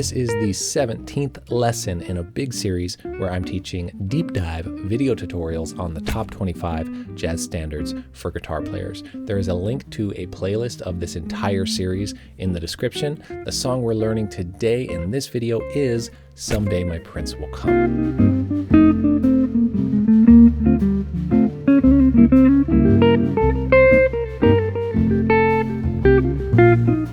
This is the 17th lesson in a big series where I'm teaching deep dive video tutorials on the top 25 jazz standards for guitar players. There is a link to a playlist of this entire series in the description. The song we're learning today in this video is Someday My Prince Will Come.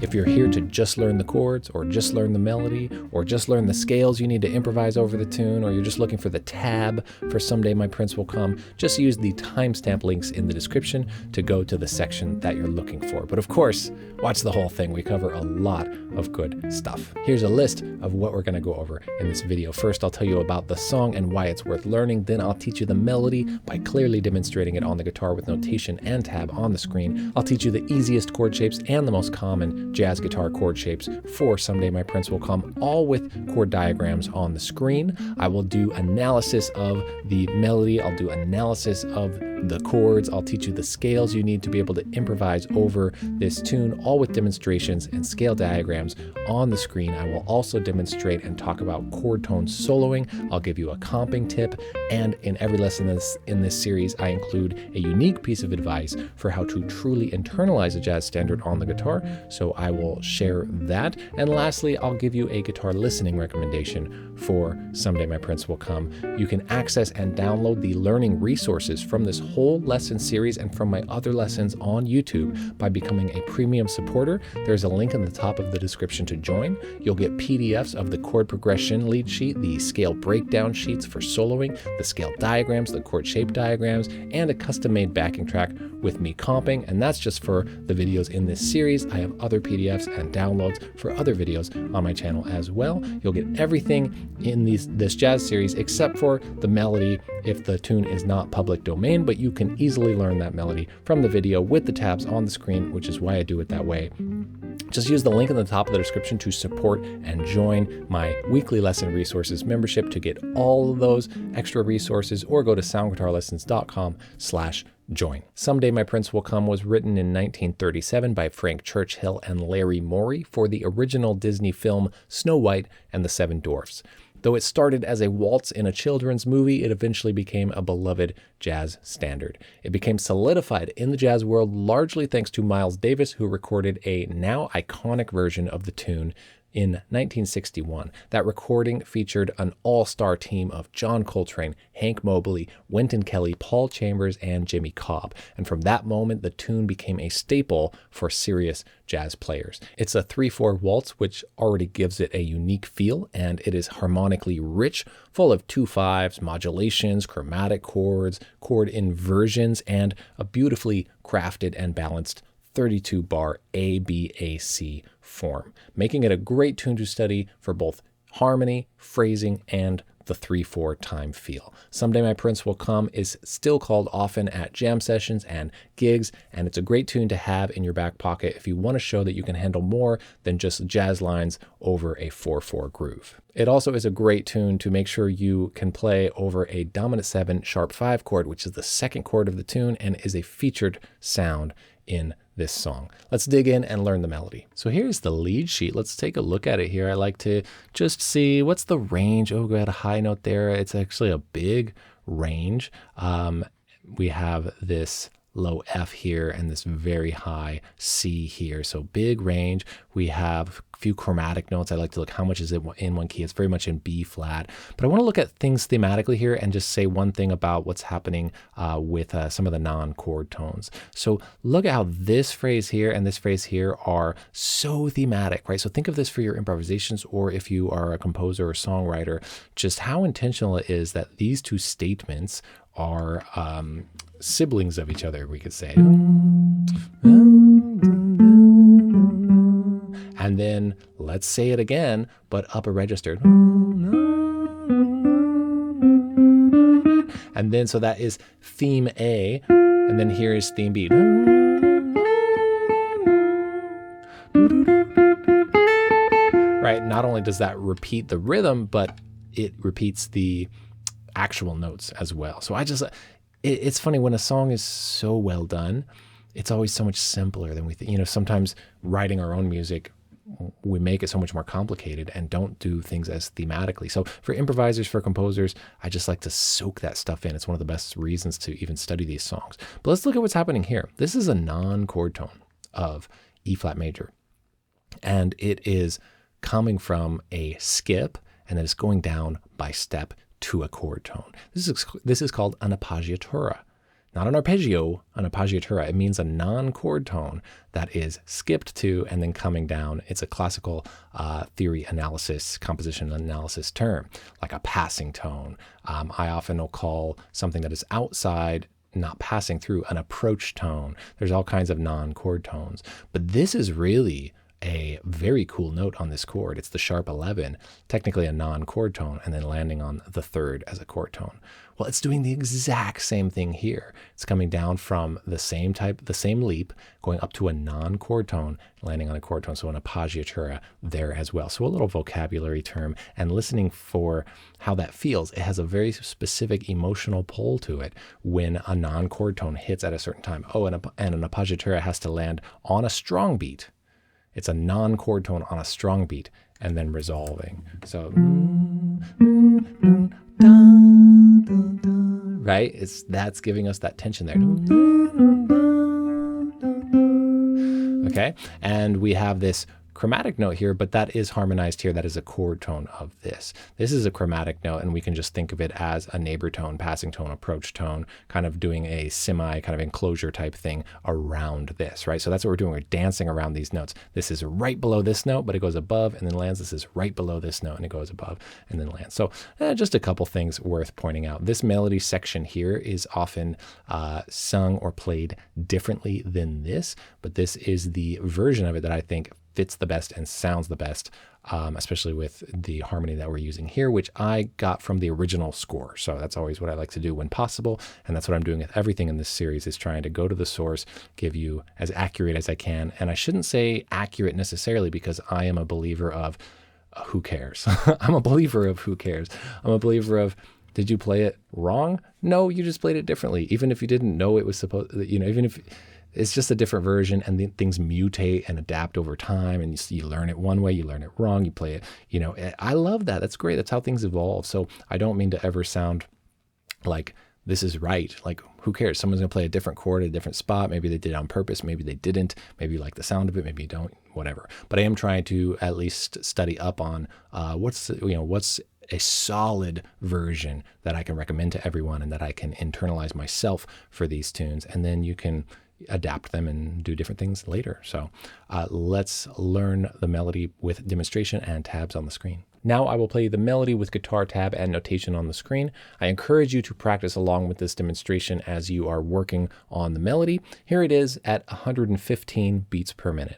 If you're here to just learn the chords or just learn the melody or just learn the scales you need to improvise over the tune, or you're just looking for the tab for Someday My Prince Will Come, just use the timestamp links in the description to go to the section that you're looking for. But of course, watch the whole thing. We cover a lot of good stuff. Here's a list of what we're going to go over in this video. First, I'll tell you about the song and why it's worth learning. Then I'll teach you the melody by clearly demonstrating it on the guitar with notation and tab on the screen. I'll teach you the easiest chord shapes and the most common jazz guitar chord shapes for Someday My Prince Will Come, all with chord diagrams on the screen. I will do analysis of the melody. I'll do analysis of the chords. I'll teach you the scales you need to be able to improvise over this tune, all with demonstrations and scale diagrams on the screen. I will also demonstrate and talk about chord tone soloing. I'll give you a comping tip, and in every lesson in this series, I include a unique piece of advice for how to truly internalize a jazz standard on the guitar, so I will share that. And lastly, I'll give you a guitar listening recommendation for Someday My Prince Will Come. You can access and download the learning resources from this whole lesson series and from my other lessons on YouTube by becoming a premium supporter. There's a link in the top of the description to join. You'll get PDFs of the chord progression lead sheet, the scale breakdown sheets for soloing, the scale diagrams, the chord shape diagrams, and a custom-made backing track with me comping. And that's just for the videos in this series. I have other PDFs and downloads for other videos on my channel as well. You'll get everything in this jazz series except for the melody if the tune is not public domain, but you can easily learn that melody from the video with the tabs on the screen, which is why I do it that way. Just use the link in the top of the description to support and join my weekly lesson resources membership to get all of those extra resources, or go to soundguitarlessons.com/join. Someday My Prince Will Come was written in 1937 by Frank Churchill and Larry Morey for the original Disney film Snow White and the Seven Dwarfs. Though it started as a waltz in a children's movie, it eventually became a beloved jazz standard. It became solidified in the jazz world largely thanks to Miles Davis, who recorded a now iconic version of the tune in 1961. That recording featured an all-star team of John Coltrane, Hank Mobley, Wynton Kelly, Paul Chambers, and Jimmy Cobb. And from that moment, the tune became a staple for serious jazz players. It's a 3/4 waltz, which already gives it a unique feel, and it is harmonically rich, full of 2/5s, modulations, chromatic chords, chord inversions, and a beautifully crafted and balanced 32-bar ABAC form, making it a great tune to study for both harmony, phrasing, and the 3/4 time feel. Someday My Prince Will Come is still called often at jam sessions and gigs, and it's a great tune to have in your back pocket if you want to show that you can handle more than just jazz lines over a 4/4 groove. It also is a great tune to make sure you can play over a dominant 7 sharp 5 chord, which is the second chord of the tune and is a featured sound in this song. Let's dig in and learn the melody. So here's the lead sheet. Let's take a look at it here. I like to just see what's the range. Oh, we got a high note there. It's actually a big range. We have this low F here and this very high C here. So big range. We have a few chromatic notes. I like to look how much is it in one key. It's very much in B flat. But I want to look at things thematically here and just say one thing about what's happening with some of the non-chord tones. So look at how this phrase here and this phrase here are so thematic, right? So think of this for your improvisations, or if you are a composer or songwriter, just how intentional it is that these two statements are siblings of each other, we could say. And then let's say it again, but up a register. And then, so that is theme A, and then here is theme B. Right, not only does that repeat the rhythm, but it repeats the actual notes as well. So it's funny when a song is so well done, it's always so much simpler than we think. Sometimes writing our own music, we make it so much more complicated and don't do things as thematically. So for improvisers, for composers, I just like to soak that stuff in. It's one of the best reasons to even study these songs. But let's look at what's happening here. This is a non-chord tone of E flat major, and it is coming from a skip, and then it's going down by step to a chord tone. This is called an appoggiatura. Not an arpeggio, an appoggiatura. It means a non-chord tone that is skipped to and then coming down. It's a classical theory analysis, composition analysis term, like a passing tone. I often will call something that is outside, not passing through, an approach tone. There's all kinds of non-chord tones. But this is really a very cool note on this chord. It's the sharp 11, technically a non-chord tone, and then landing on the third as a chord tone. Well, it's doing the exact same thing here. It's coming down from the same type, the same leap, going up to a non-chord tone, landing on a chord tone. So an appoggiatura there as well. So a little vocabulary term, and listening for how that feels. It has a very specific emotional pull to it when a non-chord tone hits at a certain time. Oh, and an appoggiatura has to land on a strong beat. It's a non-chord tone on a strong beat and then resolving. So, right? That's giving us that tension there. Okay, and we have this chromatic note here, but that is harmonized here. That is a chord tone of this. This is a chromatic note, and we can just think of it as a neighbor tone, passing tone, approach tone, kind of doing a semi kind of enclosure type thing around this, right? So that's what we're doing. We're dancing around these notes. This is right below this note, but it goes above and then lands. This is right below this note and it goes above and then lands. So just a couple things worth pointing out. This melody section here is often sung or played differently than this, but this is the version of it that I think fits the best and sounds the best, especially with the harmony that we're using here, which I got from the original score. So that's always what I like to do when possible. And that's what I'm doing with everything in this series, is trying to go to the source, give you as accurate as I can. And I shouldn't say accurate necessarily, because I am a believer of who cares? I'm a believer of who cares? I'm a believer of, did you play it wrong? No, you just played it differently. Even if you didn't know it was supposed, even if it's just a different version, and then things mutate and adapt over time, and you learn it one way, you learn it wrong, you play it, I love that. That's great. That's how things evolve. So I don't mean to ever sound like this is right. Like, who cares? Someone's going to play a different chord at a different spot. Maybe they did it on purpose. Maybe they didn't. Maybe you like the sound of it. Maybe you don't, whatever. But I am trying to at least study up on what's a solid version that I can recommend to everyone and that I can internalize myself for these tunes. And then you can adapt them and do different things later. So let's learn the melody with demonstration and tabs on the screen. Now I will play the melody with guitar tab and notation on the screen. I encourage you to practice along with this demonstration as you are working on the melody. Here it is at 115 beats per minute.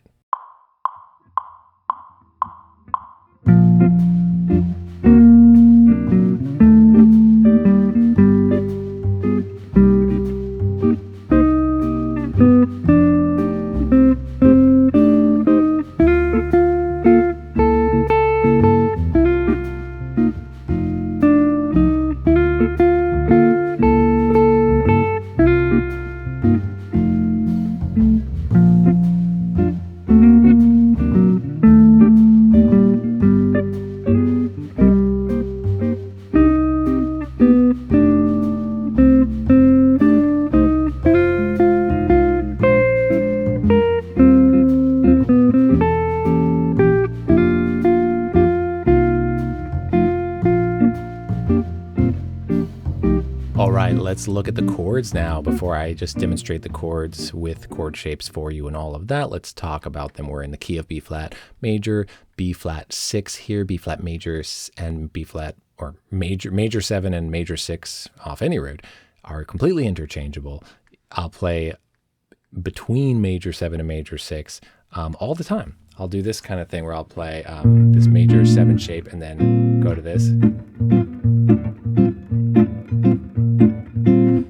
Let's look at the chords now. Before I just demonstrate the chords with chord shapes for you and all of that, let's talk about them. We're in the key of B flat major, B flat 6 here, B flat major and B flat, or major 7 and major 6 off any root are completely interchangeable. I'll play between major 7 and major 6 all the time. I'll do this kind of thing where I'll play this major 7 shape and then go to this.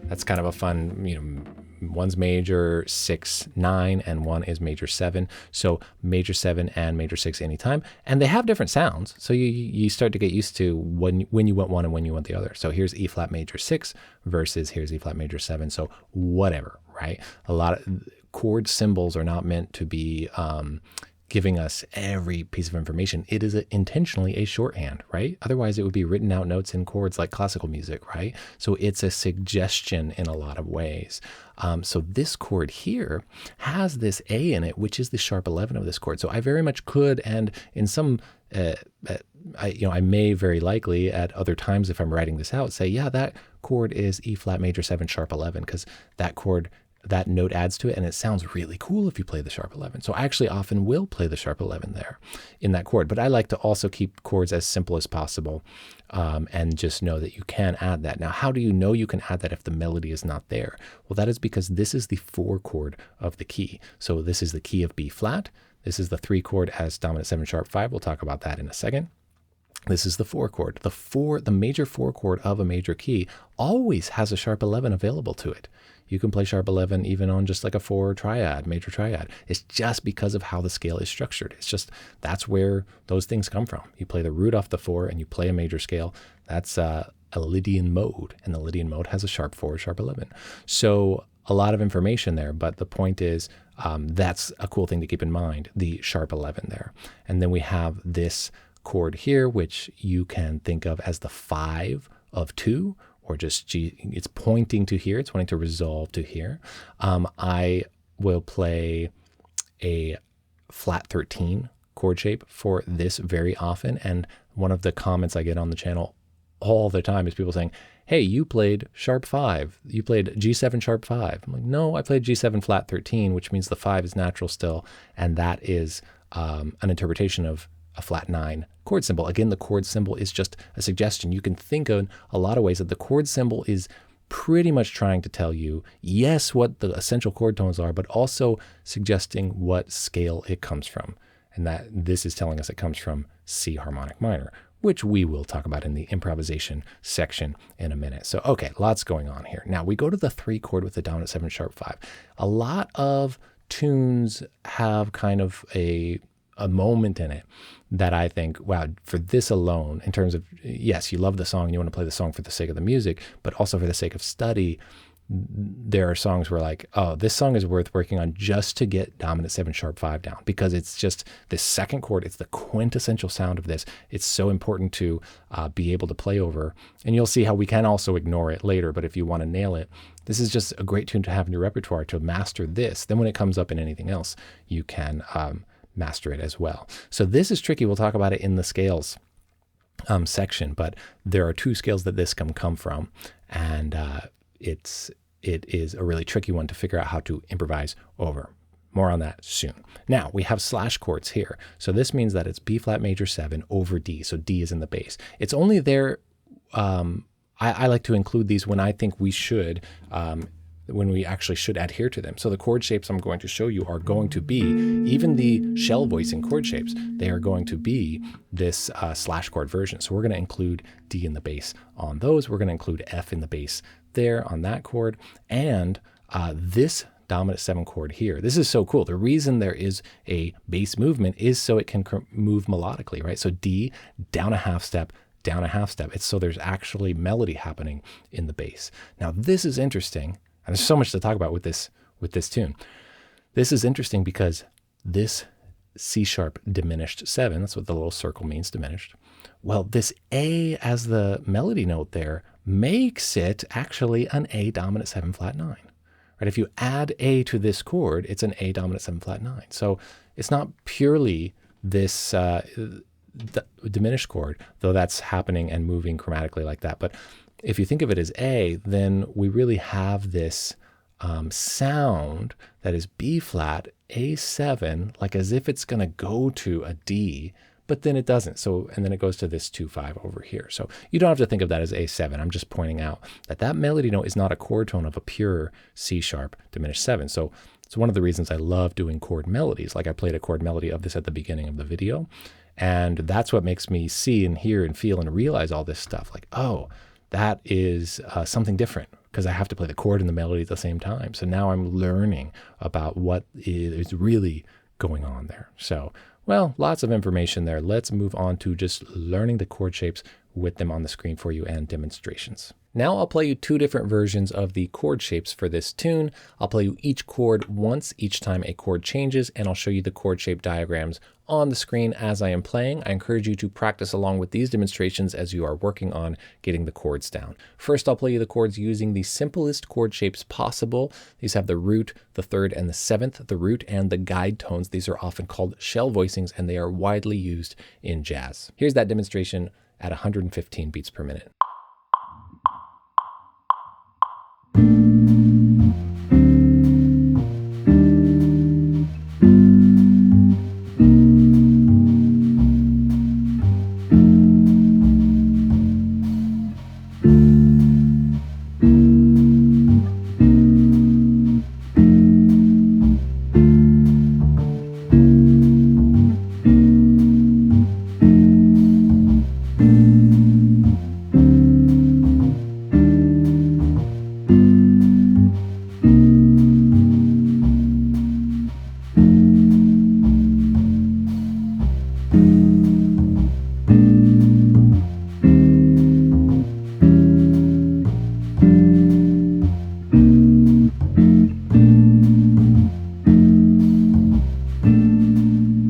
That's kind of a fun, one's major 6, 9, and one is major 7. So major 7 and major 6 anytime. And they have different sounds. So you start to get used to when you want one and when you want the other. So here's E flat major 6 versus here's E flat major 7. So whatever, right? A lot of chord symbols are not meant to be giving us every piece of information. It is intentionally a shorthand, right? Otherwise, it would be written out notes in chords like classical music, right? So it's a suggestion in a lot of ways. So this chord here has this A in it, which is the sharp 11 of this chord. So I very much could, and in some, I may very likely at other times if I'm writing this out say, yeah, that chord is E flat major 7 sharp 11, because that chord, that note adds to it, and it sounds really cool if you play the sharp 11. So I actually often will play the sharp 11 there in that chord, but I like to also keep chords as simple as possible, and just know that you can add that. Now, how do you know you can add that if the melody is not there? Well, that is because this is the 4 chord of the key. So this is the key of B flat. This is the 3 chord as dominant 7 sharp 5. We'll talk about that in a second. This is the 4 chord. The major 4 chord of a major key always has a sharp 11 available to it. You can play sharp 11 even on just like a 4 triad, major triad. It's just because of how the scale is structured. It's just, that's where those things come from. You play the root off the 4 and you play a major scale. That's a Lydian mode, and the Lydian mode has a sharp 4, sharp 11. So a lot of information there, but the point is, that's a cool thing to keep in mind, the sharp 11 there. And then we have this chord here, which you can think of as the 5 of 2, or just G. It's pointing to here. It's pointing to resolve to here. I will play a flat 13 chord shape for this very often. And one of the comments I get on the channel all the time is people saying, hey, you played sharp 5. You played G7 sharp 5. I'm like, no, I played G7 flat 13, which means the 5 is natural still. And that is an interpretation of a flat 9 chord symbol. Again, the chord symbol is just a suggestion. You can think of a lot of ways that the chord symbol is pretty much trying to tell you, yes, what the essential chord tones are, but also suggesting what scale it comes from. And that this is telling us it comes from C harmonic minor, which we will talk about in the improvisation section in a minute. So, okay, lots going on here. Now we go to the 3 chord with the dominant 7 sharp 5. A lot of tunes have kind of a moment in it that I think, wow, for this alone, in terms of, yes, you love the song, you want to play the song for the sake of the music, but also for the sake of study, there are songs where like, oh, this song is worth working on just to get dominant 7 sharp 5 down, because it's just this second chord. It's the quintessential sound of this. It's so important to be able to play over, and you'll see how we can also ignore it later, but if you want to nail it, this is just a great tune to have in your repertoire to master this. Then when it comes up in anything else, you can master it as well. So this is tricky. We'll talk about it in the scales section, but there are 2 scales that this can come from, and it is a really tricky one to figure out how to improvise over. More on that soon. Now we have slash chords here. So this means that it's B flat major 7 over D. So D is in the bass. It's only there. I like to include these when I think we should, when we actually should adhere to them. So the chord shapes I'm going to show you are going to be, even the shell voicing chord shapes, they are going to be this slash chord version. So we're going to include D in the bass on those. We're going to include F in the bass there on that chord. And this dominant 7 chord here. This is so cool. The reason there is a bass movement is so it can move melodically, right? So D, down a half step, down a half step. It's so there's actually melody happening in the bass. Now this is interesting. And there's so much to talk about with this tune. This is interesting because this C sharp diminished 7, that's what the little circle means, diminished. Well, this A as the melody note there makes it actually an A dominant 7 flat 9. Right? If you add A to this chord, it's an A dominant 7 flat 9. So it's not purely this diminished chord, though that's happening and moving chromatically like that. But if you think of it as A, then we really have this sound that is B flat, A7, like as if it's going to go to a D, but then it doesn't. So, and then it goes to this 2-5 over here. So you don't have to think of that as A7. I'm just pointing out that that melody note is not a chord tone of a pure C sharp diminished 7. So it's one of the reasons I love doing chord melodies. Like I played a chord melody of this at the beginning of the video. And that's what makes me see and hear and feel and realize all this stuff. Like, oh, that is something different, because I have to play the chord and the melody at the same time. So now I'm learning about what is really going on there. So, well, lots of information there. Let's move on to just learning the chord shapes with them on the screen for you and demonstrations. Now I'll play you two different versions of the chord shapes for this tune. I'll play you each chord once each time a chord changes, and I'll show you the chord shape diagrams on the screen as I am playing. I encourage you to practice along with these demonstrations as you are working on getting the chords down. First, I'll play you the chords using the simplest chord shapes possible. These have the root, the third, and the seventh, the root and the guide tones. These are often called shell voicings, and they are widely used in jazz. Here's that demonstration at 115 beats per minute.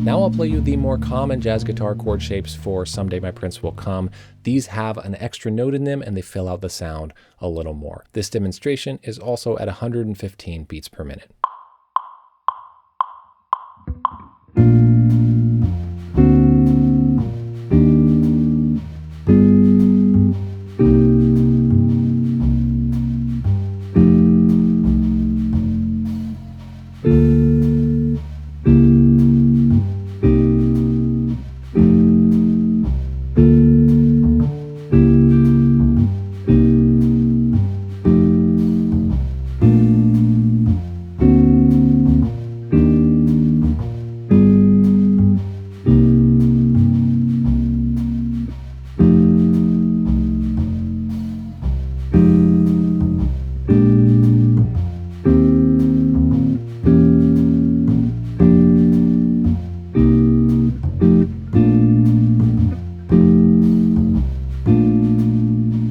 Now I'll play you the more common jazz guitar chord shapes for Someday My Prince Will Come. These have an extra note in them and they fill out the sound a little more. This demonstration is also at 115 beats per minute.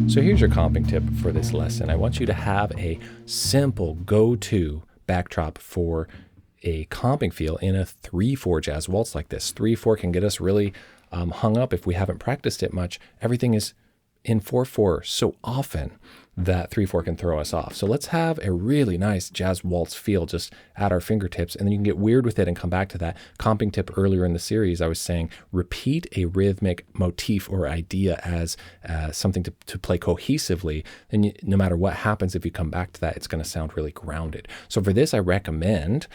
So here's your comping tip for this lesson. I want you to have a simple go-to backdrop for a comping feel in a 3/4 jazz waltz like this. 3/4 can get us really hung up if we haven't practiced it much. Everything is in 4/4 so often that 3/4 can throw us off. So let's have a really nice jazz waltz feel just at our fingertips, and then you can get weird with it and come back to that. Comping tip earlier in the series, I was saying repeat a rhythmic motif or idea as something to play cohesively, and no matter what happens, if you come back to that, it's going to sound really grounded. So for this, I recommend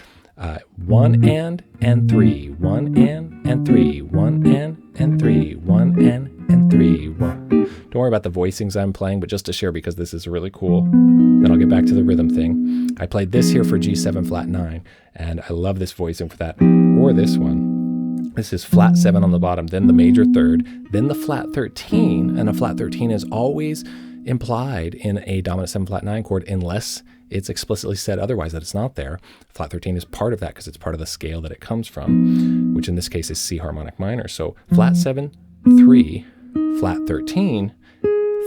1 and 3, 1 and 3, 1 and 3, 1 and 3, 1. Don't worry about the voicings I'm playing, but just to share because this is really cool. Then I'll get back to the rhythm thing. I played this here for G7 flat 9, and I love this voicing for that. Or this one. This is flat 7 on the bottom, then the major third, then the flat 13, and a flat 13 is always implied in a dominant 7 flat 9 chord unless it's explicitly said otherwise that it's not there. Flat 13 is part of that because it's part of the scale that it comes from, which in this case is C harmonic minor. So flat 7, 3, flat 13,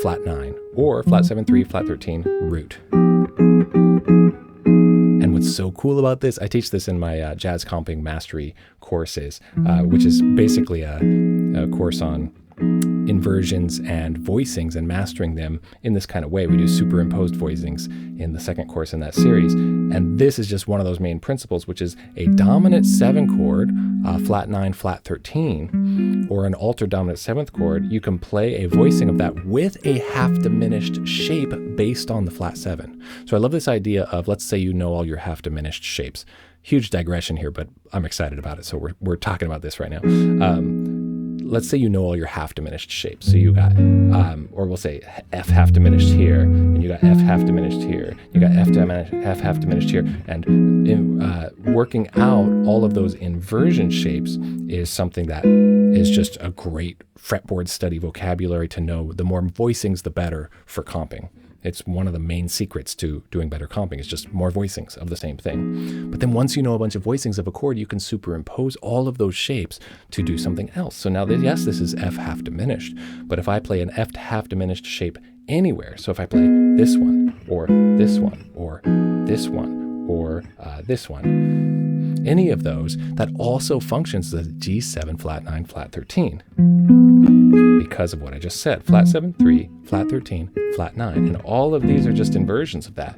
flat 9, or flat 7, 3, flat 13, root. And what's so cool about this, I teach this in my jazz comping mastery courses, which is basically a course on inversions and voicings and mastering them in this kind of way. We do superimposed voicings in the second course in that series. And this is just one of those main principles, which is a dominant 7 chord, flat 9, flat 13, or an altered dominant 7th chord. You can play a voicing of that with a half diminished shape based on the flat 7. So I love this idea of, let's say you know all your half diminished shapes. Huge digression here, but I'm excited about it. So we're talking about this right now. Let's say you know all your half diminished shapes. So you got, or we'll say F half diminished here, and you got F half diminished here, you got F half diminished here, and working out all of those inversion shapes is something that is just a great fretboard study vocabulary to know. The more voicings, the better for comping. It's one of the main secrets to doing better comping. It's just more voicings of the same thing. But then once you know a bunch of voicings of a chord, you can superimpose all of those shapes to do something else. So now, yes, this is F half diminished, but if I play an F half diminished shape anywhere, so if I play this one, or this one, or this one, or this one, any of those, that also functions as a G7, flat 9, flat 13. Because of what I just said, flat 7, 3, flat 13, flat 9. And all of these are just inversions of that.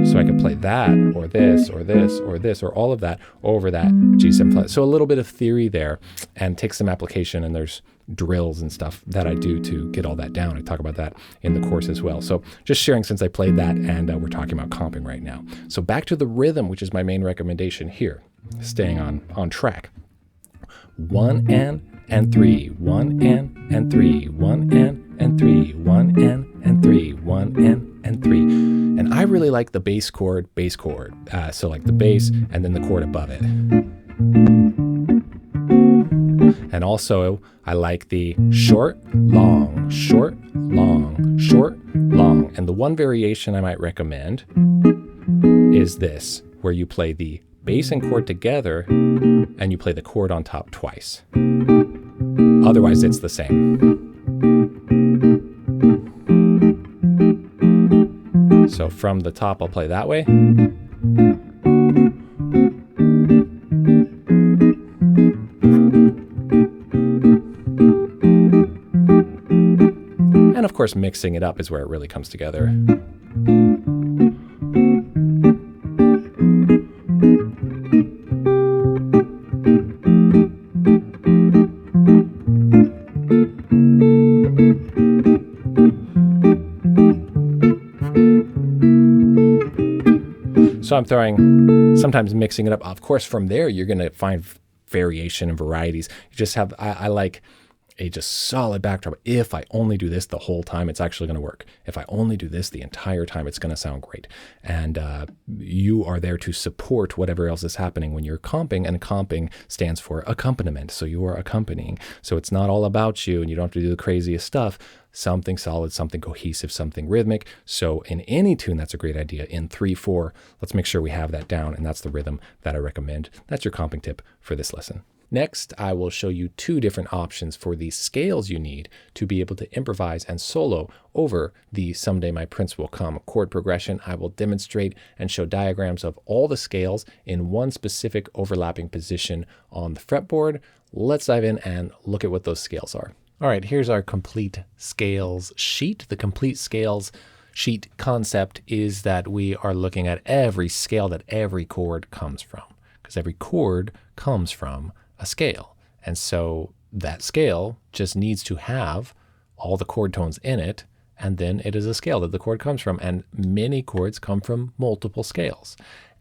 So I could play that, or this, or this, or this, or all of that over that G7 flat. So a little bit of theory there, and take some application, and there's drills and stuff that I do to get all that down. I talk about that in the course as well. So just sharing since I played that, and we're talking about comping right now. So back to the rhythm, which is my main recommendation here, staying on track. 1 and 3, 1 and 3, 1 and 3, 1 and 3, 1 and 3. And I really like the bass chord. So like the bass and then the chord above it. And also I like the short, long, short, long, short, long. And the one variation I might recommend is this, where you play the bass and chord together and you play the chord on top twice. Otherwise, it's the same. So from the top, I'll play that way. And of course, mixing it up is where it really comes together. So I'm sometimes mixing it up. Of course, from there, you're going to find variation and varieties. You just have, I like a just solid backdrop. If I only do this the whole time, it's actually going to work. If I only do this the entire time, it's going to sound great. And you are there to support whatever else is happening when you're comping, and comping stands for accompaniment. So you are accompanying. So it's not all about you, and you don't have to do the craziest stuff. Something solid, something cohesive, something rhythmic. So in any tune, that's a great idea. In 3/4, let's make sure we have that down, and that's the rhythm that I recommend. That's your comping tip for this lesson. Next, I will show you 2 different options for the scales you need to be able to improvise and solo over the Someday My Prince Will Come chord progression. I will demonstrate and show diagrams of all the scales in one specific overlapping position on the fretboard. Let's dive in and look at what those scales are. All right, here's our complete scales sheet. The complete scales sheet concept is that we are looking at every scale that every chord comes from, because every chord comes from a scale. And so that scale just needs to have all the chord tones in it, and then it is a scale that the chord comes from. And many chords come from multiple scales.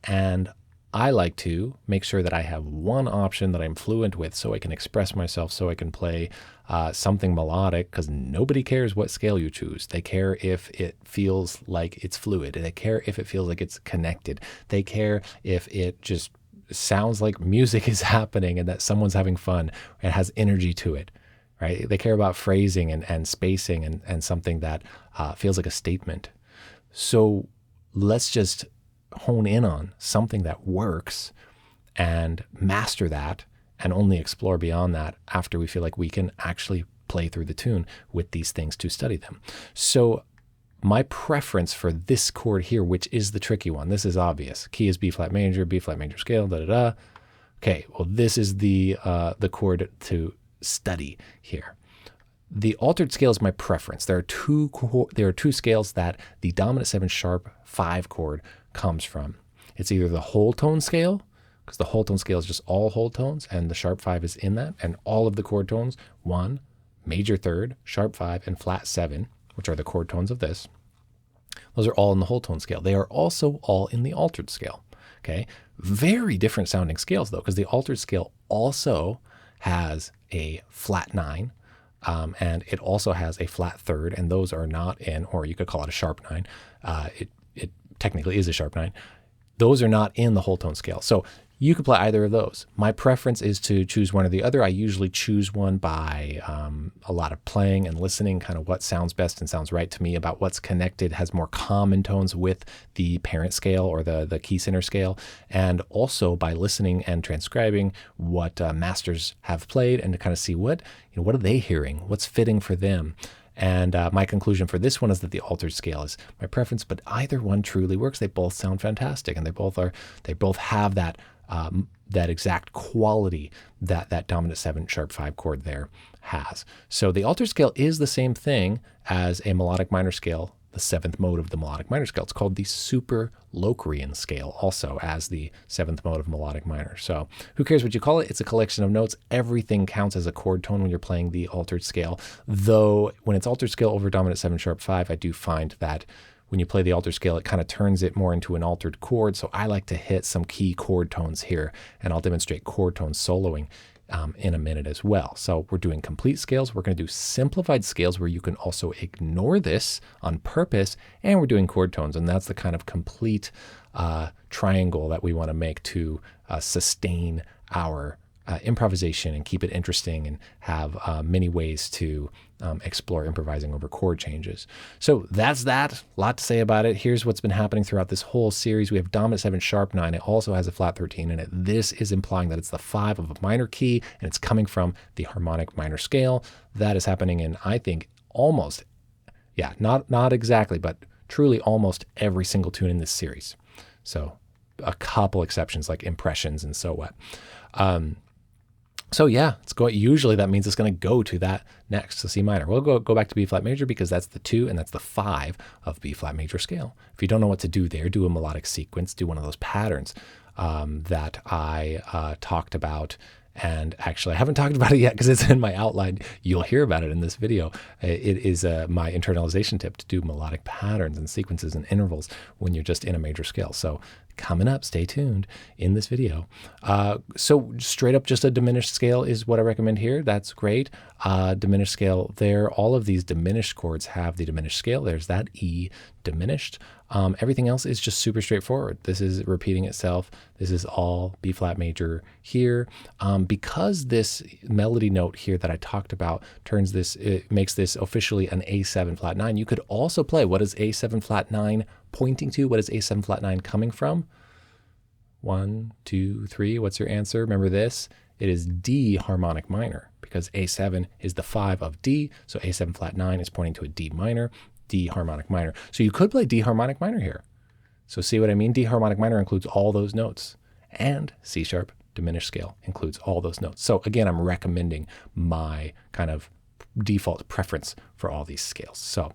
And I like to make sure that I have one option that I'm fluent with, so I can express myself, so I can play something melodic, because nobody cares what scale you choose. They care if it feels like it's fluid. They care if it feels like it's connected. They care if it just sounds like music is happening and that someone's having fun and has energy to it, right? They care about phrasing and spacing and something that feels like a statement. So let's just hone in on something that works and master that, and only explore beyond that after we feel like we can actually play through the tune with these things to study them. So my preference for this chord here, which is the tricky one, this is obvious. Key is B flat major scale, da da da. Okay, well this is the chord to study here. The altered scale is my preference. There are two scales that the dominant 7 sharp 5 chord comes from. It's either the whole tone scale, because the whole tone scale is just all whole tones, and the sharp 5 is in that, and all of the chord tones, 1, major 3rd, sharp 5, and flat 7, which are the chord tones of this, those are all in the whole tone scale. They are also all in the altered scale. Okay, very different sounding scales though, because the altered scale also has a flat 9, and it also has a flat 3rd, and those are not in, or you could call it a sharp 9. It technically is a sharp 9. Those are not in the whole tone scale. So You could play either of those. My preference is to choose one or the other. I usually choose one by a lot of playing and listening, kind of what sounds best and sounds right to me about what's connected, has more common tones with the parent scale or the key center scale, and also by listening and transcribing what masters have played and to kind of see what are they hearing, what's fitting for them. And my conclusion for this one is that the altered scale is my preference, but either one truly works. They both sound fantastic, and they both have that exact quality that dominant 7 sharp 5 chord there has. So the altered scale is the same thing as a melodic minor scale, the 7th mode of the melodic minor scale. It's called the super Locrian scale, also as the 7th mode of melodic minor. So who cares what you call it? It's a collection of notes. Everything counts as a chord tone when you're playing the altered scale. Though when it's altered scale over dominant 7 sharp 5, I do find that when you play the altered scale, it kind of turns it more into an altered chord. So I like to hit some key chord tones here, and I'll demonstrate chord tone soloing in a minute as well. So we're doing complete scales. We're going to do simplified scales where you can also ignore this on purpose, and we're doing chord tones. And that's the kind of complete triangle that we want to make to sustain our improvisation and keep it interesting and have many ways to explore improvising over chord changes. So that's that. A lot to say about it. Here's what's been happening throughout this whole series. We have dominant 7 sharp 9. It also has a flat 13 in it. This is implying that it's the 5 of a minor key, and it's coming from the harmonic minor scale. That is happening in, I think, almost, not exactly, but truly almost every single tune in this series. So a couple exceptions like Impressions and So What. So yeah, usually that means it's going to go to that next, so C minor. We'll go back to B flat major because that's the 2 and that's the 5 of B flat major scale. If you don't know what to do there, do a melodic sequence, do one of those patterns that I talked about. And actually, I haven't talked about it yet because it's in my outline. You'll hear about it in this video. It is my internalization tip to do melodic patterns and sequences and intervals when you're just in a major scale. So coming up, stay tuned in this video. So straight up just a diminished scale is what I recommend here. That's great. Diminished scale there. All of these diminished chords have the diminished scale. There's that E diminished. Everything else is just super straightforward. This is repeating itself. This is all B flat major here. Because this melody note here that I talked about makes this officially an A7 flat 9, you could also play, what is A7 flat 9 pointing to? What is A7 flat 9 coming from? 1, 2, 3. What's your answer? Remember this? It is D harmonic minor because A7 is the 5 of D. So A7 flat 9 is pointing to a D minor, D harmonic minor. So you could play D harmonic minor here. So see what I mean? D harmonic minor includes all those notes, and C sharp diminished scale includes all those notes. So again, I'm recommending my kind of default preference for all these scales. So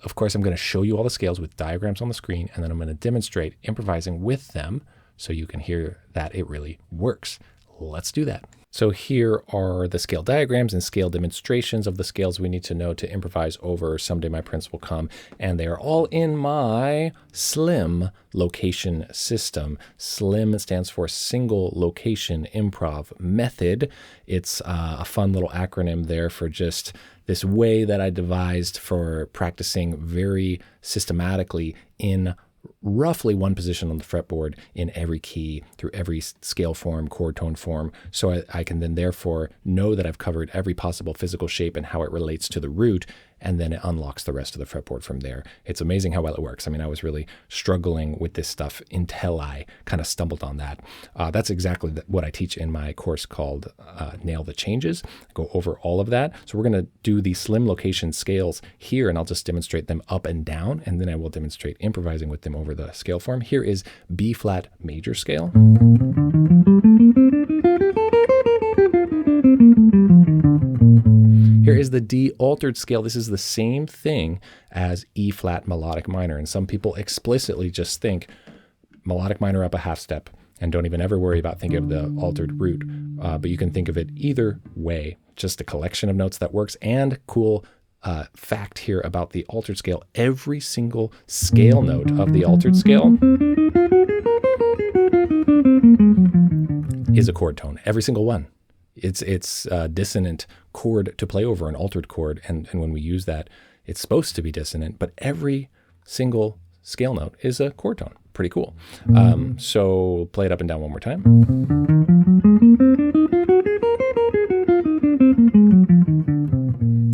of course, I'm going to show you all the scales with diagrams on the screen, and then I'm going to demonstrate improvising with them so you can hear that it really works. Let's do that. So here are the scale diagrams and scale demonstrations of the scales we need to know to improvise over Someday My Prince Will Come, and they are all in my SLIM location system. SLIM stands for Single Location Improv Method. It's a fun little acronym there for just this way that I devised for practicing very systematically in roughly one position on the fretboard in every key through every scale form, chord tone form. So I can then therefore know that I've covered every possible physical shape and how it relates to the root, and then it unlocks the rest of the fretboard from there. It's amazing how well it works. I mean, I was really struggling with this stuff until I kind of stumbled on that. That's exactly what I teach in my course called Nail the Changes. I go over all of that. So we're going to do the SLIM location scales here, and I'll just demonstrate them up and down, and then I will demonstrate improvising with them over the scale form. Here is B flat major scale. Here is the D altered scale. This is the same thing as E flat melodic minor. And some people explicitly just think melodic minor up a half step and don't even ever worry about thinking of the altered root. But you can think of it either way, just a collection of notes that works. And cool fact here about the altered scale, every single scale note of the altered scale is a chord tone, every single one. It's a dissonant chord to play over an altered chord, and when we use that, it's supposed to be dissonant, but every single scale note is a chord tone. Pretty cool. So play it up and down one more time.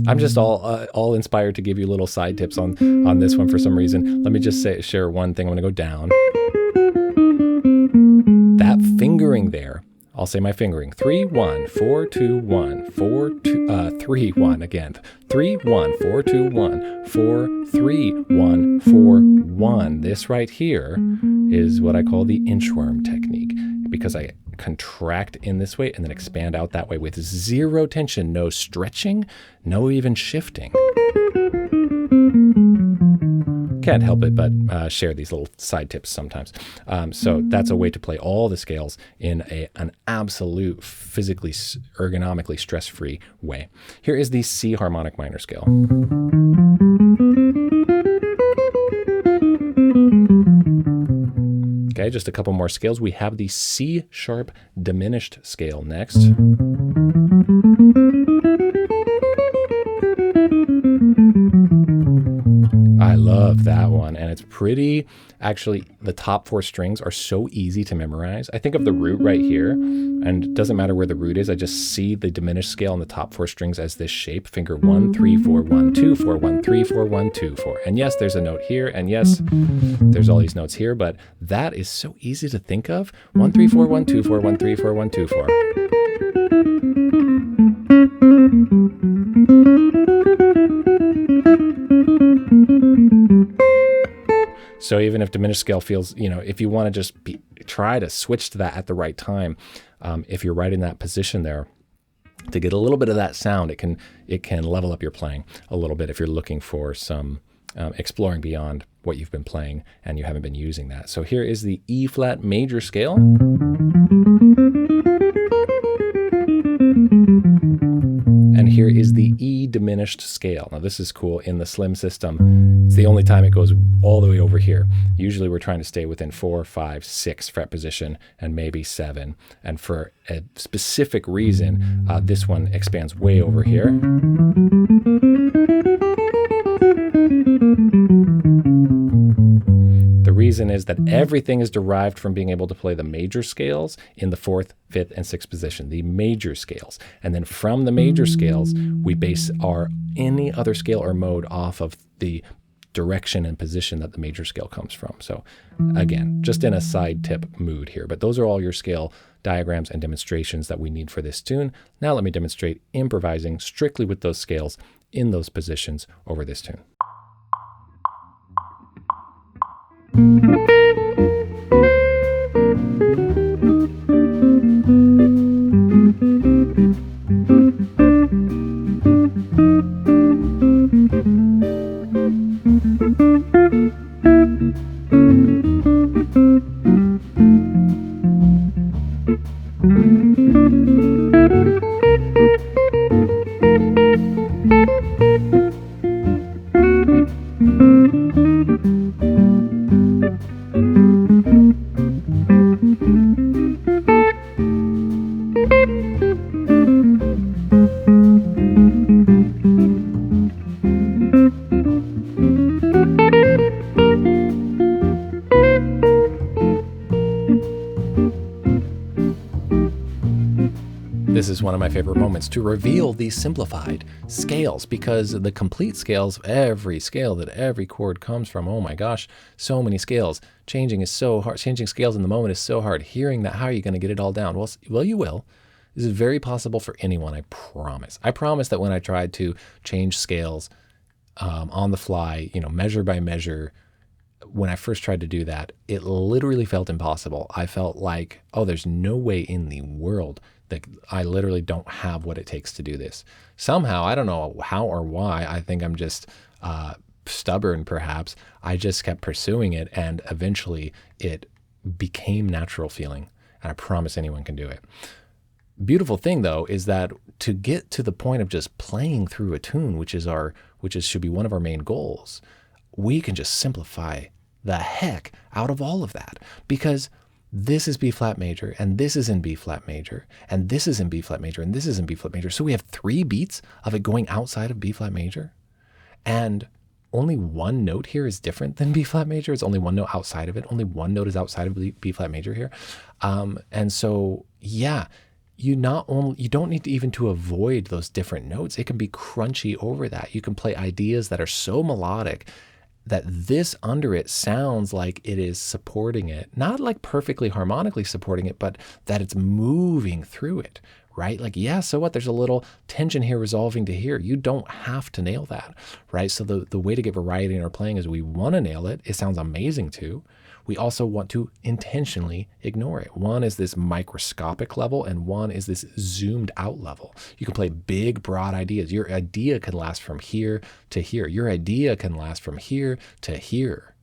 I'm just all inspired to give you little side tips on this one for some reason. Let me just share one thing. I'm going to go down. That fingering there, I'll say my fingering. 3, 1, 4, 2, 1, 4, 2, 3, 1 again. 3, 1, 4, 2, 1, 4, 3, 1, 4, 1. This right here is what I call the inchworm technique, because I contract in this way and then expand out that way with zero tension, no stretching, no even shifting. Can't help it but share these little side tips sometimes. So that's a way to play all the scales in an absolute physically, ergonomically stress-free way. Here is the C harmonic minor scale. Okay, just a couple more scales. We have the C sharp diminished scale next. I love that one, and it's pretty, actually, the top 4 strings are so easy to memorize. I think of the root right here, and it doesn't matter where the root is, I just see the diminished scale in the top 4 strings as this shape, finger 1, 3, 4, 1, 2, 4, 1, 3, 4, 1, 2, 4. And yes, there's a note here, and yes, there's all these notes here, but that is so easy to think of. 1, 3, 4, 1, 2, 4, 1, 3, 4, 1, 2, 4. So even if diminished scale feels, if you want to just try to switch to that at the right time, if you're right in that position there, to get a little bit of that sound, it can level up your playing a little bit if you're looking for some exploring beyond what you've been playing and you haven't been using that. So here is the E flat major scale. And here is the E diminished scale. Now this is cool in the slim system. It's the only time it goes all the way over here. Usually we're trying to stay within 4, 5, 6 fret position and maybe 7. And for a specific reason, this one expands way over here. The reason is that everything is derived from being able to play the major scales in the 4th, 5th, and 6th position, the major scales. And then from the major scales, we base any other scale or mode off of the direction and position that the major scale comes from. So again, just in a side tip mood here, but those are all your scale diagrams and demonstrations that we need for this tune. Now let me demonstrate improvising strictly with those scales in those positions over this tune. This is one of my favorite moments to reveal these simplified scales, because the complete scales, every scale that every chord comes from, oh my gosh, so many scales. Changing is so hard. Changing scales in the moment is so hard. Hearing that, how are you going to get it all down? Well, you will. This is very possible for anyone, I promise. I promise that when I tried to change scales on the fly, measure by measure, when I first tried to do that, it literally felt impossible. I felt like, oh, there's no way in the world that I literally don't have what it takes to do this. Somehow, I don't know how or why, I think I'm just stubborn perhaps, I just kept pursuing it, and eventually it became natural feeling, and I promise anyone can do it. Beautiful thing though is that to get to the point of just playing through a tune, which should be one of our main goals, we can just simplify the heck out of all of that, because this is B flat major, and this is in B flat major, and this is in B flat major, and this is in B flat major. So we have 3 beats of it going outside of B flat major. And only one note here is different than B flat major. It's only one note outside of it. Only one note is outside of B flat major here. And so, yeah, you don't need to even to avoid those different notes. It can be crunchy over that. You can play ideas that are so melodic that this under it sounds like it is supporting it, not like perfectly harmonically supporting it, but that it's moving through it, right? Like, yeah, so what? There's a little tension here resolving to here. You don't have to nail that, right? So the way to get variety in our playing is we want to nail it. It sounds amazing too. We also want to intentionally ignore it. One is this microscopic level and one is this zoomed out level. You can play big, broad ideas. Your idea can last from here to here. Your idea can last from here to here.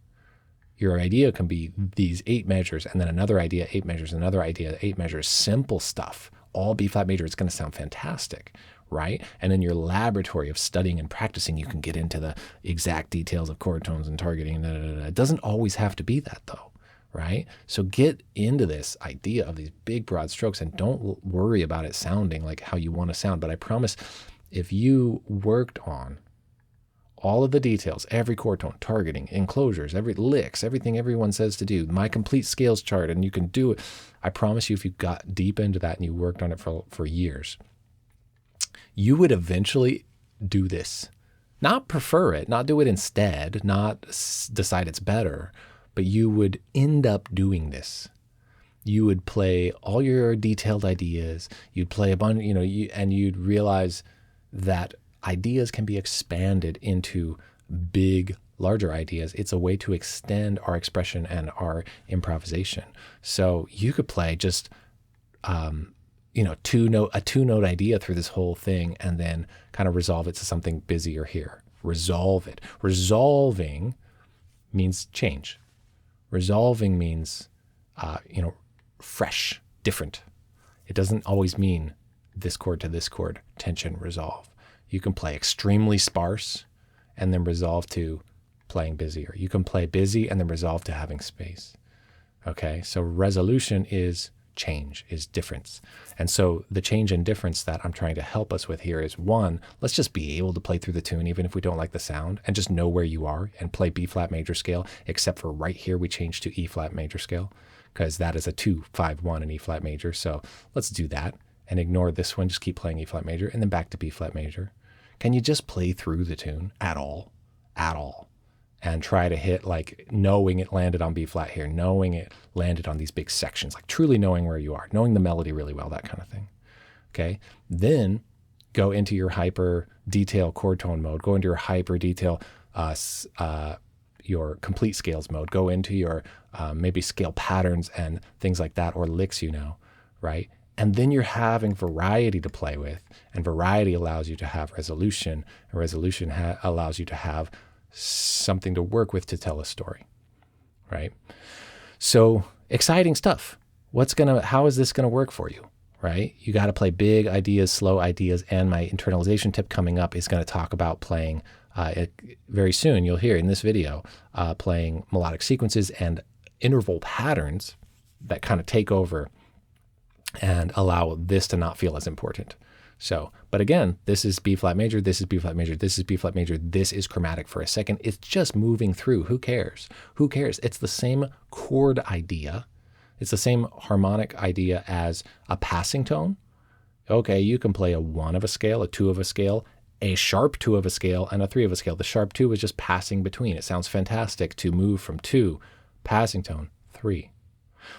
Your idea can be these 8 measures and then another idea, 8 measures, another idea, 8 measures, simple stuff, all B flat major. It's going to sound fantastic, right? And in your laboratory of studying and practicing, you can get into the exact details of chord tones and targeting. It doesn't always have to be that though, right? So get into this idea of these big broad strokes and don't worry about it sounding like how you want to sound. But I promise if you worked on all of the details, every chord tone, targeting, enclosures, every licks, everything everyone says to do, my complete scales chart, and you can do it. I promise you, if you got deep into that and you worked on it for years, you would eventually do this. Not prefer it, not do it instead, not decide it's better, but you would end up doing this. You would play all your detailed ideas, you'd play a bunch, and you'd realize that ideas can be expanded into big, larger ideas. It's a way to extend our expression and our improvisation. So you could play just, a two-note idea through this whole thing and then kind of resolve it to something busier here. Resolve it. Resolving means change. Resolving means, fresh, different. It doesn't always mean this chord to this chord, tension, resolve. You can play extremely sparse and then resolve to playing busier. You can play busy and then resolve to having space. Okay, so resolution is change, is difference. And so the change and difference that I'm trying to help us with here is, one, let's just be able to play through the tune even if we don't like the sound and just know where you are and play B flat major scale, except for right here we change to E flat major scale because that is a 2-5-1 in E flat major. So let's do that and ignore this one. Just keep playing E flat major and then back to B flat major. Can you just play through the tune at all? And try to hit, like, knowing it landed on B flat here, knowing it landed on these big sections, like truly knowing where you are, knowing the melody really well, that kind of thing. Okay. Then go into your hyper detail chord tone mode, go into your hyper detail, your complete scales mode, go into your maybe scale patterns and things like that, or licks, right? And then you're having variety to play with, and variety allows you to have resolution, and resolution allows you to have something to work with to tell a story, right? So exciting stuff. How is this gonna work for you, right? You got to play big ideas, slow ideas, and my internalization tip coming up is going to talk about playing very soon. You'll hear in this video playing melodic sequences and interval patterns that kind of take over and allow this to not feel as important. So, but again, this is B flat major, this is B flat major, this is B flat major, this is chromatic for a second. It's just moving through. Who cares? Who cares? It's the same chord idea. It's the same harmonic idea as a passing tone. Okay, you can play a 1 of a scale, a 2 of a scale, a sharp 2 of a scale, and a 3 of a scale. The sharp 2 is just passing between. It sounds fantastic to move from 2, passing tone, 3.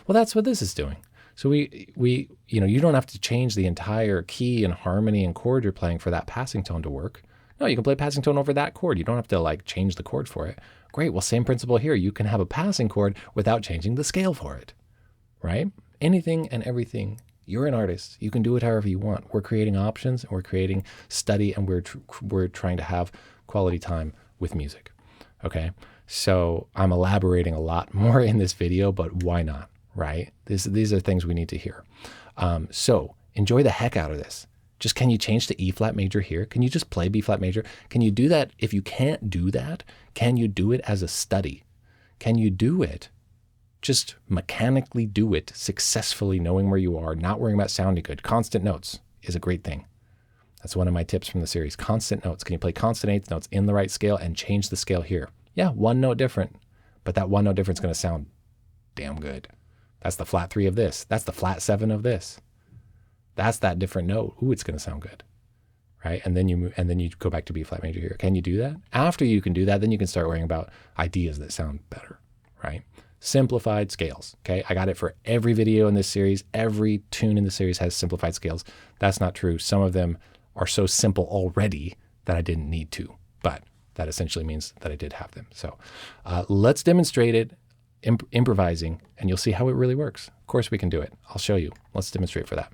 Well, that's what this is doing. So you don't have to change the entire key and harmony and chord you're playing for that passing tone to work. No, you can play passing tone over that chord. You don't have to change the chord for it. Great. Well, same principle here. You can have a passing chord without changing the scale for it, right? Anything and everything. You're an artist. You can do it however you want. We're creating options, and we're creating study, and we're trying to have quality time with music. Okay. So I'm elaborating a lot more in this video, but why not? Right? These are things we need to hear. So enjoy the heck out of this. Just, can you change to E flat major here? Can you just play B flat major? Can you do that? If you can't do that, can you do it as a study? Can you do it? Just mechanically do it successfully, knowing where you are, not worrying about sounding good. Constant notes is a great thing. That's one of my tips from the series. Constant notes. Can you play constant eighth notes in the right scale and change the scale here? Yeah, one note different, but that one note difference is going to sound damn good. That's the flat 3 of this. That's the flat 7 of this. That's that different note. Ooh, it's going to sound good, right? And then you go back to B flat major here. Can you do that? After you can do that, then you can start worrying about ideas that sound better, right? Simplified scales. Okay, I got it for every video in this series. Every tune in the series has simplified scales. That's not true. Some of them are so simple already that I didn't need to, but that essentially means that I did have them. So let's demonstrate it, improvising, and you'll see how it really works. Of course we can do it. I'll show you. Let's demonstrate for that.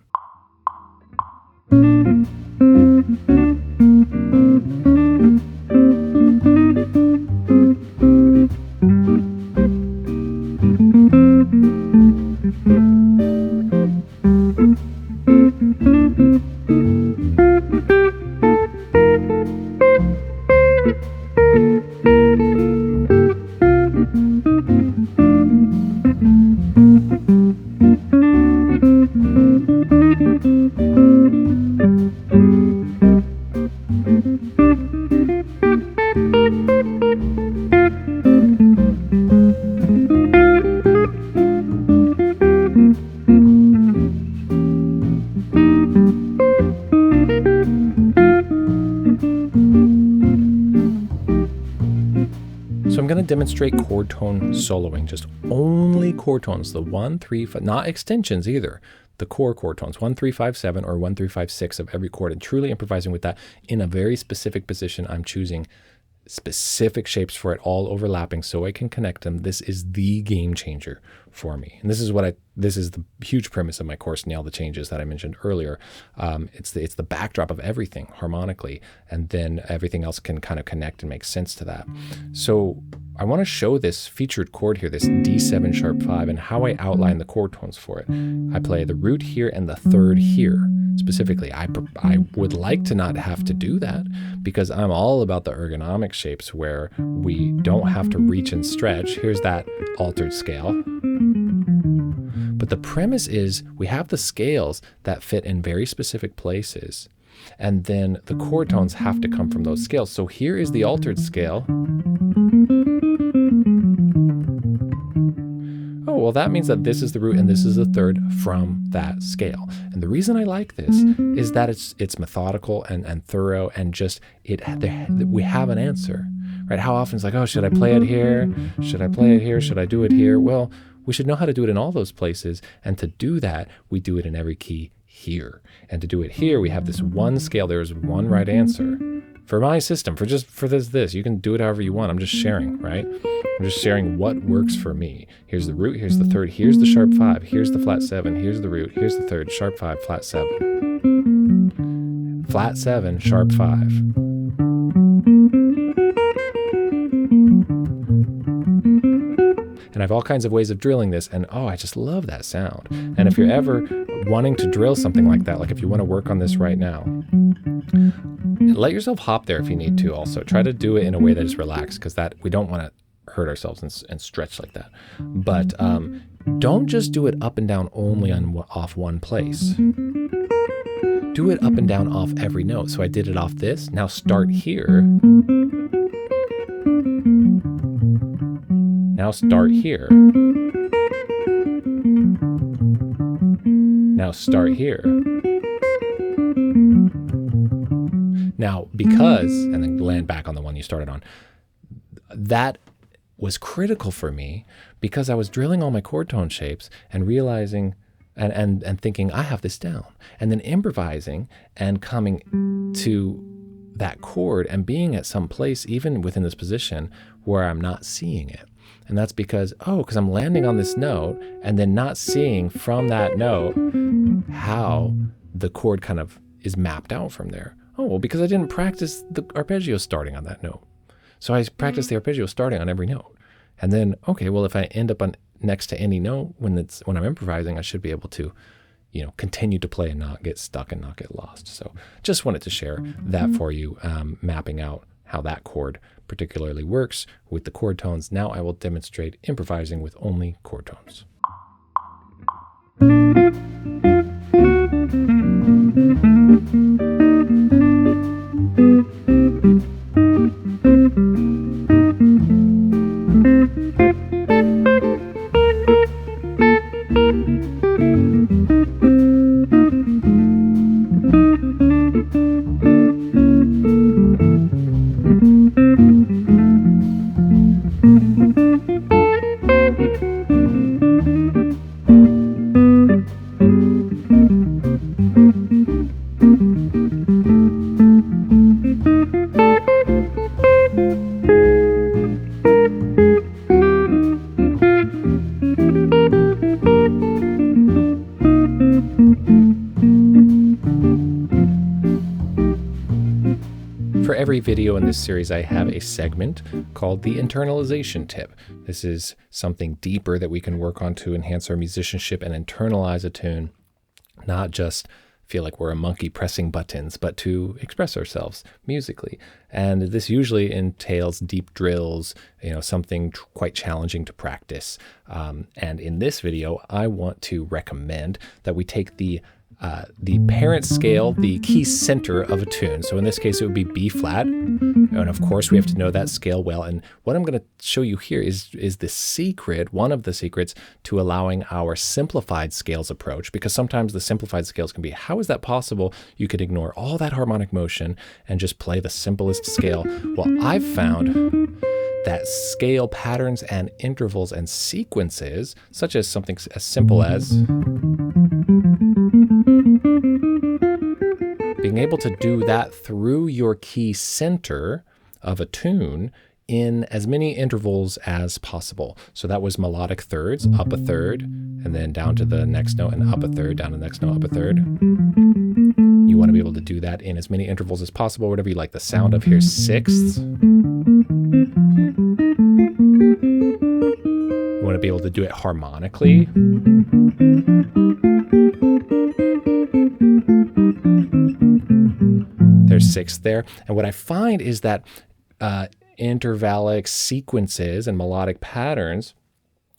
So I'm going to demonstrate chord tone soloing, just only chord tones, the 1, 3, 5, not extensions either, the core chord tones, 1, 3, 5, 7 or 1, 3, 5, 6 of every chord, and truly improvising with that in a very specific position. I'm choosing specific shapes for it, all overlapping so I can connect them. This is the game changer for me. And this is the huge premise of my course, Nail the Changes, that I mentioned earlier. It's the backdrop of everything harmonically, and then everything else can kind of connect and make sense to that. So I want to show this featured chord here, this D7 sharp 5, and how I outline the chord tones for it. I play the root here and the third here. Specifically, I would like to not have to do that because I'm all about the ergonomic shapes where we don't have to reach and stretch. Here's that altered scale. But the premise is we have the scales that fit in very specific places, and then the chord tones have to come from those scales. So here is the altered scale. Oh, well, that means that this is the root and this is the third from that scale. And the reason I like this is that it's methodical and thorough, and just we have an answer, right? How often it's like, oh, should I play it here? Should I play it here? Should I do it here? Well, we should know how to do it in all those places. And to do that, we do it in every key here. And to do it here, we have this one scale. There's one right answer. For my system, for this, you can do it however you want. I'm just sharing, right? I'm just sharing what works for me. Here's the root, here's the third, here's the sharp 5, here's the flat 7, here's the root, here's the third, sharp 5, flat 7. Flat 7, sharp 5. And I have all kinds of ways of drilling this, and oh, I just love that sound. And if you're ever wanting to drill something like that, like if you want to work on this right now, let yourself hop there if you need to. Also, try to do it in a way that is relaxed, because that we don't want to hurt ourselves and stretch like that. But don't just do it up and down only off one place. Do it up and down off every note. So I did it off this. Now start here. Now start here. Now start here. Now, because, and then land back on the one you started on, that was critical for me because I was drilling all my chord tone shapes and realizing and thinking, I have this down. And then improvising and coming to that chord and being at some place, even within this position, where I'm not seeing it. And that's because I'm landing on this note and then not seeing from that note how the chord kind of is mapped out from there. Oh, well, because I didn't practice the arpeggio starting on that note. So I practiced the arpeggio starting on every note. And then, okay, well, if I end up on next to any note when I'm improvising, I should be able to, continue to play and not get stuck and not get lost. So just wanted to share that for you, mapping out how that chord particularly works with the chord tones. Now I will demonstrate improvising with only chord tones. For every video in this series, I have a segment called the Internalization Tip. This is something deeper that we can work on to enhance our musicianship and internalize a tune, not just feel like we're a monkey pressing buttons, but to express ourselves musically. And this usually entails deep drills, something quite challenging to practice. And in this video, I want to recommend that we take the parent scale, the key center of a tune. So in this case, it would be B flat. And of course, we have to know that scale well. And what I'm going to show you here is the secret, one of the secrets to allowing our simplified scales approach, because sometimes the simplified scales can be, how is that possible? You could ignore all that harmonic motion and just play the simplest scale. Well, I've found that scale patterns and intervals and sequences, such as something as simple as being able to do that through your key center of a tune in as many intervals as possible. So that was melodic thirds, up a third, and then down to the next note, and up a third, down to the next note, up a third. You want to be able to do that in as many intervals as possible, whatever you like the sound of. Here's sixths. You want to be able to do it harmonically. There's sixth there. And what I find is that intervallic sequences and melodic patterns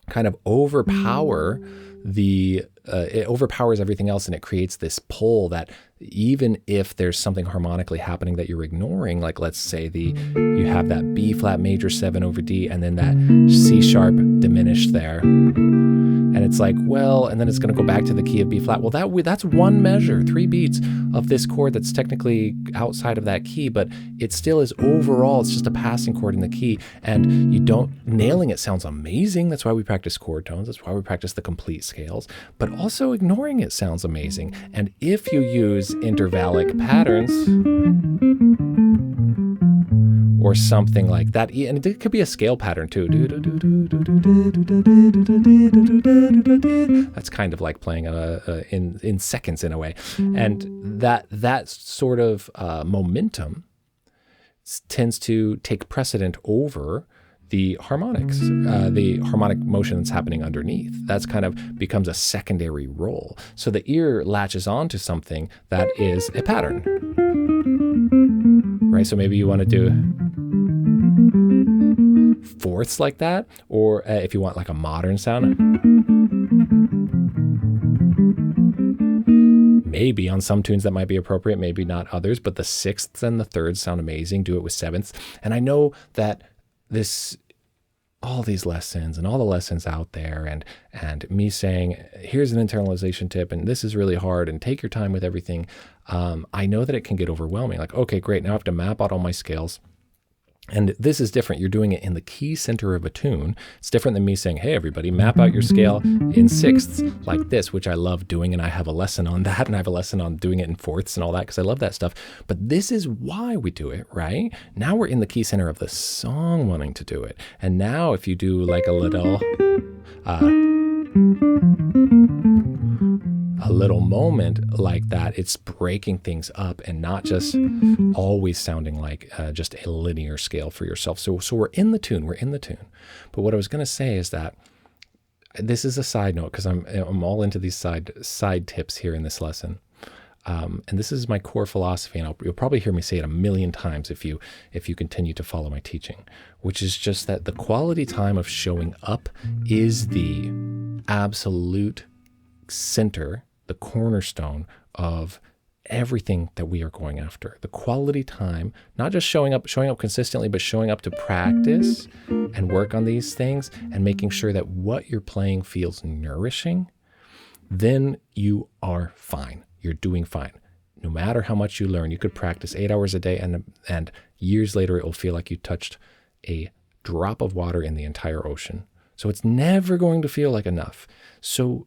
kind of overpower it overpowers everything else, and it creates this pull that even if there's something harmonically happening that you're ignoring, like let's say you have that B flat major 7 over D and then that C sharp diminished there. And it's like, well, and then it's going to go back to the key of B flat. Well, that's one measure, 3 beats of this chord that's technically outside of that key, but it still is overall, it's just a passing chord in the key. And nailing it sounds amazing. That's why we practice chord tones. That's why we practice the complete scales. But also ignoring it sounds amazing. And if you use intervallic patterns, or something like that, and it could be a scale pattern too. That's kind of like playing in seconds in a way, and that sort of momentum tends to take precedent over the harmonics, the harmonic motion that's happening underneath. That's kind of becomes a secondary role. So the ear latches onto something that is a pattern, right? So maybe you want to do fourths like that, or if you want like a modern sound, maybe on some tunes that might be appropriate, maybe not others, but the sixths and the thirds sound amazing. Do it with sevenths. And I know that all these lessons and all the lessons out there, and me saying, here's an internalization tip, and this is really hard, and take your time with everything. I know that it can get overwhelming. Like, okay, great, now I have to map out all my scales. And this is different. You're doing it in the key center of a tune. It's different than me saying, hey, everybody, map out your scale in sixths like this, which I love doing. And I have a lesson on that. And I have a lesson on doing it in fourths and all that, because I love that stuff. But this is why we do it, right? Now we're in the key center of the song wanting to do it. And now if you do like a little moment like that, it's breaking things up and not just always sounding like just a linear scale for yourself. So we're in the tune, But what I was going to say is that this is a side note, because I'm all into these side tips here in this lesson. And this is my core philosophy, and you'll probably hear me say it a million times if you continue to follow my teaching, which is just that the quality time of showing up is the absolute center, the cornerstone of everything that we are going after. The quality time, not just showing up consistently, but showing up to practice and work on these things and making sure that what you're playing feels nourishing, then you are fine. You're doing fine. No matter how much you learn, you could practice 8 hours a day and years later it will feel like you touched a drop of water in the entire ocean. So it's never going to feel like enough. So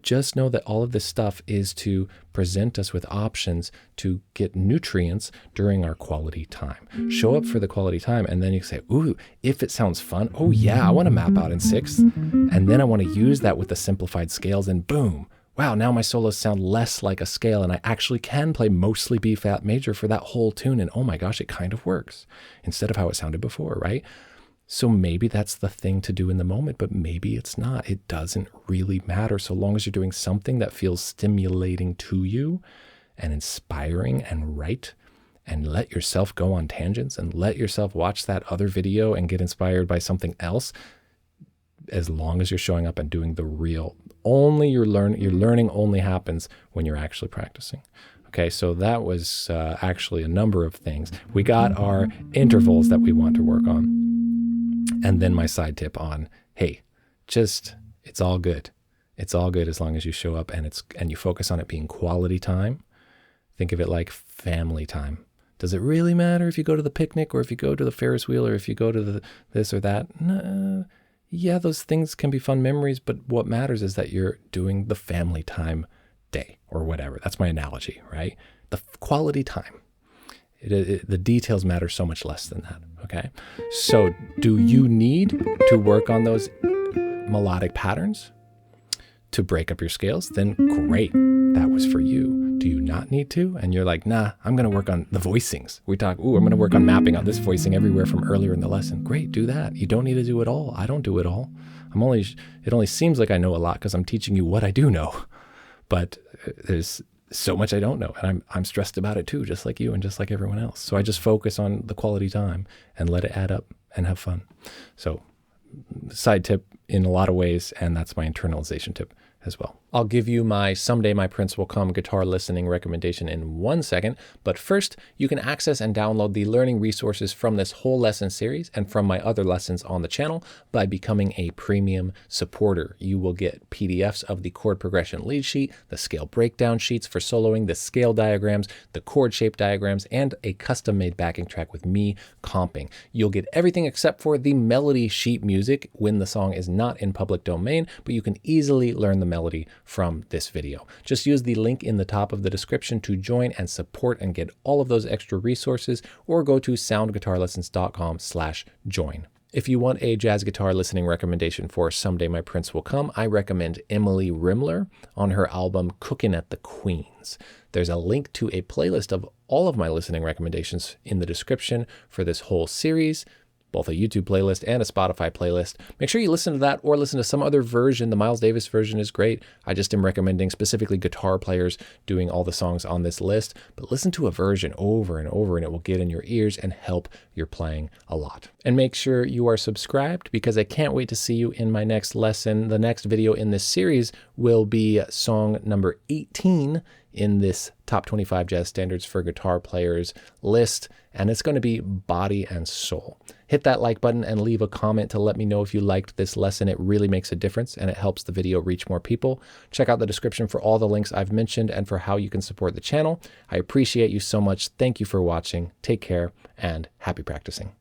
just know that all of this stuff is to present us with options to get nutrients during our quality time. Show up for the quality time, and then you say, ooh, if it sounds fun, oh yeah, I want to map out in sixths, and then I want to use that with the simplified scales, and boom, wow, now my solos sound less like a scale and I actually can play mostly B flat major for that whole tune. And oh my gosh, it kind of works instead of how it sounded before, right? So maybe that's the thing to do in the moment, but maybe it's not. It doesn't really matter so long as you're doing something that feels stimulating to you and inspiring and right, and let yourself go on tangents and let yourself watch that other video and get inspired by something else. As long as you're showing up and doing the real, your learning only happens when you're actually practicing. Okay, so that was actually a number of things. We got our intervals that we want to work on. And then my side tip on, hey, it's all good. It's all good as long as you show up and you focus on it being quality time. Think of it like family time. Does it really matter if you go to the picnic or if you go to the Ferris wheel or if you go to this or that? No. Yeah, those things can be fun memories, but what matters is that you're doing the family time day or whatever. That's my analogy, right? The quality time. The details matter so much less than that, okay? So do you need to work on those melodic patterns to break up your scales? Then great, that was for you. Do you not need to? And you're like, nah, I'm going to work on the voicings. We talk, I'm going to work on mapping out this voicing everywhere from earlier in the lesson. Great, do that. You don't need to do it all. I don't do it all. It only seems like I know a lot because I'm teaching you what I do know. But there's so much I don't know. And I'm stressed about it too, just like you and just like everyone else. So I just focus on the quality time and let it add up and have fun. So side tip in a lot of ways, and that's my internalization tip as well. I'll give you my Someday My Prince Will Come guitar listening recommendation in 1 second, but first you can access and download the learning resources from this whole lesson series and from my other lessons on the channel by becoming a premium supporter. You will get PDFs of the chord progression lead sheet, the scale breakdown sheets for soloing, the scale diagrams, the chord shape diagrams, and a custom-made backing track with me comping. You'll get everything except for the melody sheet music when the song is not in public domain, but you can easily learn the melody from this video. Just use the link in the top of the description to join and support and get all of those extra resources, or go to soundguitarlessons.com/join. If you want a jazz guitar listening recommendation for Someday My Prince Will Come, I recommend Emily Rimler on her album Cookin' at the Queen's. There's a link to a playlist of all of my listening recommendations in the description for this whole series, both a YouTube playlist and a Spotify playlist. Make sure you listen to that or listen to some other version. The Miles Davis version is great. I just am recommending specifically guitar players doing all the songs on this list, but listen to a version over and over and it will get in your ears and help your playing a lot. And make sure you are subscribed because I can't wait to see you in my next lesson. The next video in this series will be song number 18 in this Top 25 Jazz Standards for Guitar Players list, and it's going to be Body and Soul. Hit that like button and leave a comment to let me know if you liked this lesson. It really makes a difference and it helps the video reach more people. Check out the description for all the links I've mentioned and for how you can support the channel. I appreciate you so much. Thank you for watching. Take care and happy practicing.